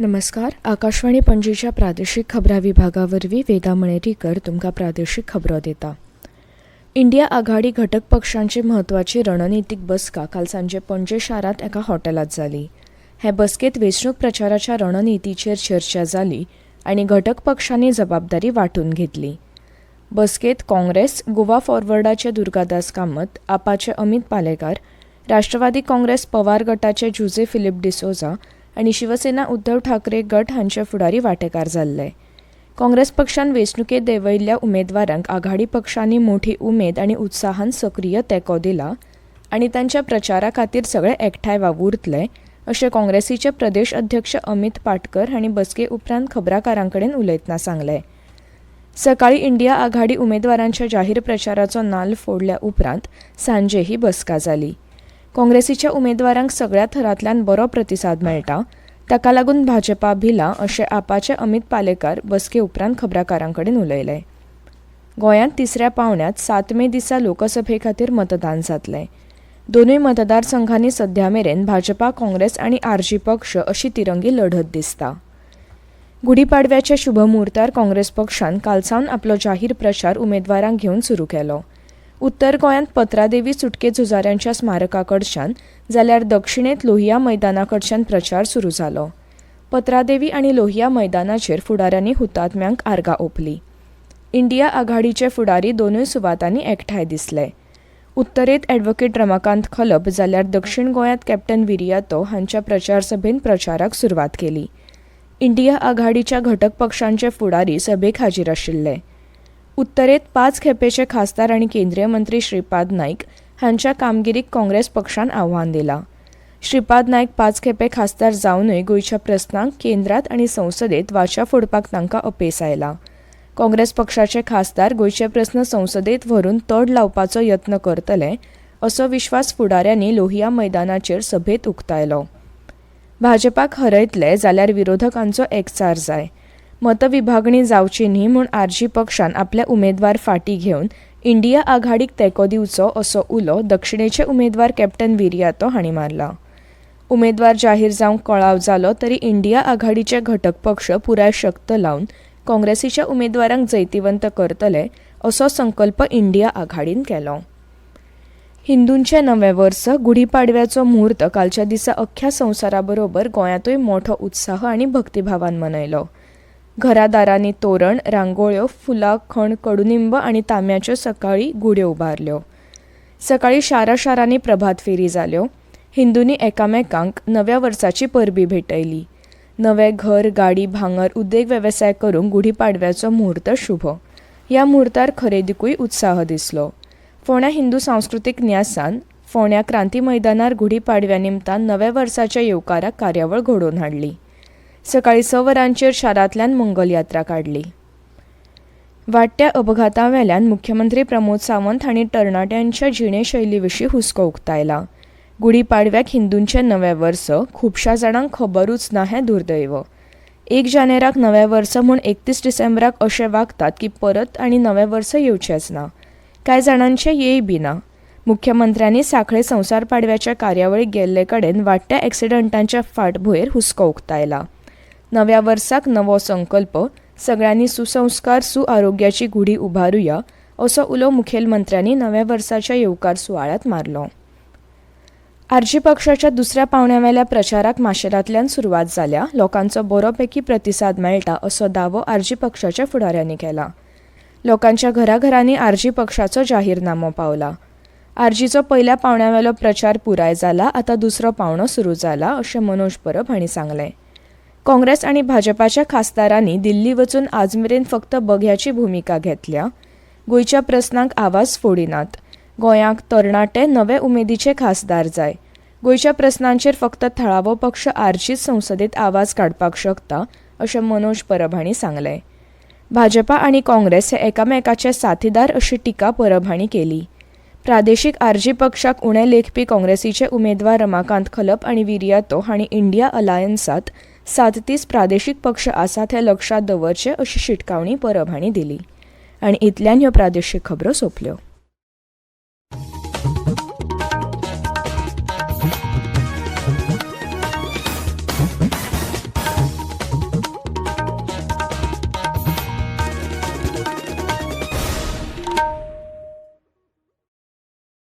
नमस्कार. आकाशवाणी पणजीच्या प्रादेशीक खबरां विभागावरवीं वेदा मणेरीकर तुमकां प्रादेशीक खबरो दिता. इंडिया आघाडी घटक पक्षांची म्हत्वाची रणनीतीक बसका काल सांजे पणजे शारांत एका हॉटेलांत जाली. हे बसकेंत वेंचणूक प्रचाराच्या रणनितीचेर चर्चा जाली आनी घटक पक्षांनी जबाबदारी वांटून घेतली. बसकेंत काँग्रेस, गोवा फॉरवर्डाचे दुर्गादास कामत, आपाचे अमित पालेकार, राष्ट्रवादी काँग्रेस पवार गटाचे जुजे फिलिप डिसोजा आनी शिवसेना उद्धव ठाकरे गट हांचे फुडारी वांटेकार जाल्ले. काँग्रेस पक्षान वेंचणुकेंत देंवयल्ल्या उमेदवारांक आघाडी पक्षांनी मोठी उमेद आनी उत्साहान सक्रीय तेंको दिला आनी तांच्या प्रचारा खातीर सगळे एकठांय वावुरतले अशें काँग्रेसीचे प्रदेश अध्यक्ष अमित पाटकर हांणी बसके उपरांत खबराकारां कडेन उलयतना सांगलें. सकाळीं इंडिया आघाडी उमेदवारांच्या जाहीर प्रचाराचो नाल्ल फोडल्या उपरांत सांजे ही बसका जाली. काँग्रेसीच्या उमेदवारांक सगळ्या थरांतल्यान बरो प्रतिसाद मेळटा, ताका लागून भाजपा भिला अशें आपाचे अमित पालेकार बसके उपरांत खबराकारां कडेन उलयले. गोंयांत तिसऱ्या पांवड्यात 7 मे दिसा लोकसभे खातीर मतदान जातलें. दोनूय मतदारसंघांनी सध्या मेरेन भाजपा, काँग्रेस आनी आरजी पक्ष अशी तिरंगी लढत दिसता. गुढीपाडव्याच्या शुभमुहूर्तार काँग्रेस पक्षान कालसावन आपलो जाहीर प्रचार उमेदवारांक घेवन सुरू केलो. उत्तर गोंयांत पत्रादेवी सुटके झुजाऱ्यांच्या स्मारकाकडच्यान जाल्यार दक्षिणेंत लोहिया मैदानाकडच्यान प्रचार सुरू जालो. पत्रादेवी आनी लोहिया मैदानाचेर फुडाऱ्यांनी हुतात्म्यांक आर्गां ओंपली. इंडिया आघाडीचे फुडारी दोनूय सुवातांनी एकठांय दिसले. उत्तरेंत ॲडव्होकेट रमाकांत खलप जाल्यार दक्षिण गोंयांत कॅप्टन विरियातो हांच्या प्रचार सभेन प्रचाराक सुरवात केली. इंडिया आघाडीच्या घटक पक्षांचे फुडारी सभेक हाजीर आशिल्ले. उत्तरेंत 5 खेपेचे खासदार आनी केंद्रीय मंत्री श्रीपाद नाईक हांच्या कामगिरीक काँग्रेस पक्षान आव्हान दिलां. श्रीपाद नाईक 5 खेपे खासदार जावनूय गोंयच्या प्रस्नांक केंद्रांत आनी संसदेंत वाचा फोडपाक तांकां अपेस आयला. काँग्रेस पक्षाचे खासदार गोंयचे प्रस्न संसदेंत व्हरून तोड लावपाचो यत्न करतले असो विश्वास फुडाऱ्यांनी लोहिया मैदानाचेर सभेत उक्तायलो. भाजपाक हरयतले जाल्यार विरोधकांचो एकचार जाय. मतविभागणी जावची न्ही म्हूण आरजी पक्षान आपले उमेदवार फाटीं घेवन इंडिया आघाडीक तेंको दिवचो असो उलो दक्षिणेचे उमेदवार कॅप्टन विरियातो हांणी मारला. उमेदवार जाहीर जावंक कळाव जालो तरी इंडिया आघाडीचे घटक पक्ष पुराय शक्त लावन काँग्रेसीच्या उमेदवारांक जैतिवंत करतले असो संकल्प इंडिया आघाडीन केलो. हिंदूंचे नवे वर्स गुढीपाडव्याचो मुहूर्त कालच्या दिसा अख्ख्या संवसाराबरोबर गोंयांतूय मोठो उत्साह आनी भक्तिभावान मनयलो. घरादारांनी तोरण, रांगोळ्यो, फुलां, खण, कडुनिंब आनी तांब्याच्यो सकाळीं गुड्यो उबारल्यो. सकाळीं शारांनी प्रभात फेरी जाल्यो. हिंदूंनी एकामेकांक नव्या वर्साची परबी भेटयली. नवे घर, गाडी, भांगर, उद्देग वेवसाय करूंक गुढीपाडव्याचो मुहूर्त शुभ. ह्या मुहूर्तार खरेदीकूय उत्साह दिसलो. फोंड्या हिंदू सांस्कृतीक न्यासान फोंड्या क्रांती मैदानार गुढीपाडव्या निमतान नव्या वर्साच्या येवकाराक कार्यावळ घडोवन हाडली. सकाळीं 6 वरांचेर शारांतल्यान मंगल यात्रा काडली. वाडट्या अपघातां वेल्यान मुख्यमंत्री प्रमोद सावंत हांणी तरणाट्यांच्या जिणेशैली विशीं हुस्को उक्तायला. गुढीपाडव्याक हिंदूंचें नवें वर्स खुबश्या जाणांक खबरूच ना हें दुर्दैव. 1 जानेराक नवें वर्स म्हूण 31 डिसेंबराक अशें वागतात की परत आनी नवें वर्स येवचेंच ना. कांय जाणांचें येय बी ना. मुख्यमंत्र्यांनी सांखळे संवसार पाडव्याच्या कार्यावळीक गेल्ले कडेन वाडट्या एक्सिडंटांच्या फाटभुंयेर हुस्को उक्तायला. नव्या वर्साक नवो संकल्प, सगळ्यांनी सुसंस्कार, सुआरोग्याची गुढी उबारुया असो उलो मुखेलमंत्र्यांनी नव्या वर्साच्या येवकार सुवाळ्यांत मारलो. आरजी पक्षाच्या दुसऱ्या पांवड्यावेल्या प्रचाराक माशेलांतल्यान सुरवात जाल्या. लोकांचो बरोपैकी प्रतिसाद मेळटा असो दावो आरजी पक्षाच्या फुडाऱ्यांनी केला. लोकांच्या घराघरांनी आरजी पक्षाचो जाहीरनामो पावला. आरजीचो पयल्या पांवड्यावेलो प्रचार पुराय जाला. आतां दुसरो पांवडो सुरू जाला अशें मनोज परब हांणी सांगलें. काँग्रेस आनी भाजपाच्या खासदारांनी दिल्ली वचून आजमेरेन फक्त बघ्याची भुमिका घेतल्या. गोंयच्या प्रस्नांक आवाज फोडिनात. गोंयांक तरणाटे नवे उमेदीचे खासदार जाय. गोंयच्या प्रस्नांचेर फक्त थळावो पक्ष आरजीच संसदेत आवाज काडपाक शकता अशें मनोज परब हांणी सांगलें. भाजपा आनी काँग्रेस हे एकामेकाचे साथीदार अशी टिका परब हांणी केली. प्रादेशीक आरजी पक्षाक उणें लेखपी काँग्रेसीचे उमेदवार रमाकांत खलप आनी विरियातो हांणी इंडिया अलायन्सांत 37 प्रादेशीक पक्ष आसात हें लक्षांत दवरचें अशी शिटकावणी परब हांणी दिली. आनी इतल्यान ह्यो प्रादेशीक खबरो सोंपल्यो.